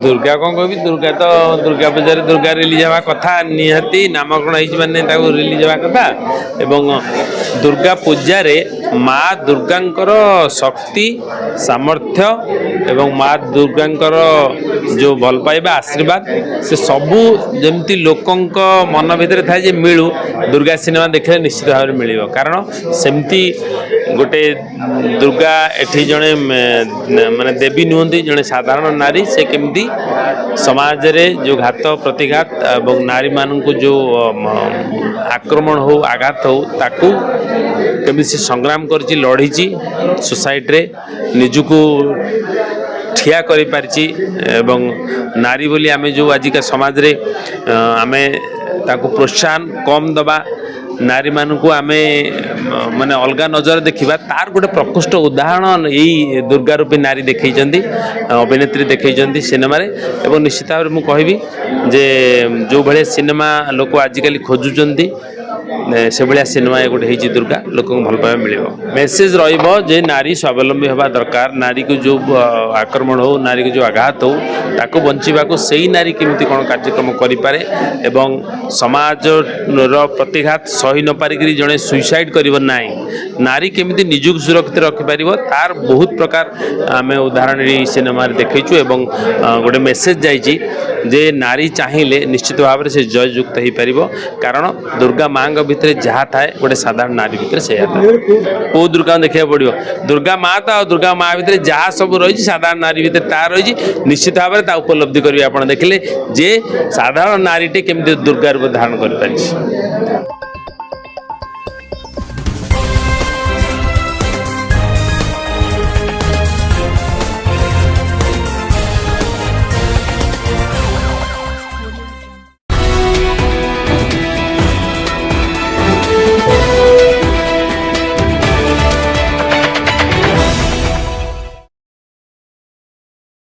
दुर्गा कौन कह दुर्गा तो दुर्गा पूजा दुर्गा रिलीज हवा कथा निहाती नामकरण हो रिलीज हवा कथा एवं दुर्गा पूजा रे माँ दुर्गांकर शक्ति सामर्थ्य एवं माँ दुर्गांकर जो भल पाइबा आशीर्वाद से सबू जमती लोकों मन भितर था जे मिलू दुर्गा सिनेमा देखले निश्चित भाव में मिल कारण सेमती गोटे दुर्गा एठी जड़े माने देवी नुहति जड़े साधारण नारी से केमती समाज रे जो घात प्रतिघात और नारी मान को जो आक्रमण हो आघात हो ताकू केमी से संग्राम कर लड़ी सोसाइटी रे निजुको ठिया करि पारिछि एवं नारी बोली आमे जो आजिका समाज रे आमे ताको प्रोत्साहन कम दबा नारी मान को आमे माने अलगा नजर देखा तार गोटे प्रकृष्ट उदाहरण यही दुर्गा रूपी नारी देखी अभिनेत्री देखी सिनेमा एवं निश्चित भाव में कहबी जे जो भाई सिनेमा लोक आजिकल खोजुचंती से भाया सिनेमा गोटे होती दुर्गा लोक भल पाइबा मिल मेसेज रे नारी स्वावलंबी हवा दरकार नारी को जो आक्रमण हो नारी को जो आघात हो ताको बंचीबाको सही नारी केमती कौन कार्यक्रम करें एवं समाज प्रतिघात सही न पारिक जड़े सुइसाइड कर नारी केमती निजुक सुरक्षित रखिपर तार बहुत प्रकार आम उदाहरण सिनेमा देखीचु एवं गोटे मेसेज जाइए जे नारी चाहिए निश्चित भाव में से जययुक्त हो पार कारण दुर्गा माँ भितर जहाँ थाए गोटे साधारण नारी भितर से कौ दुर्गा देखा पड़ो दुर्गा माँ तो दुर्गा माँ भितर जहाँ सब रही साधारण नारी भितर ता रही निश्चित भाव में उपलब्धि करेंगे आप देखिले जे साधारण नारीटे केमती दुर्गा रूप धारण कर।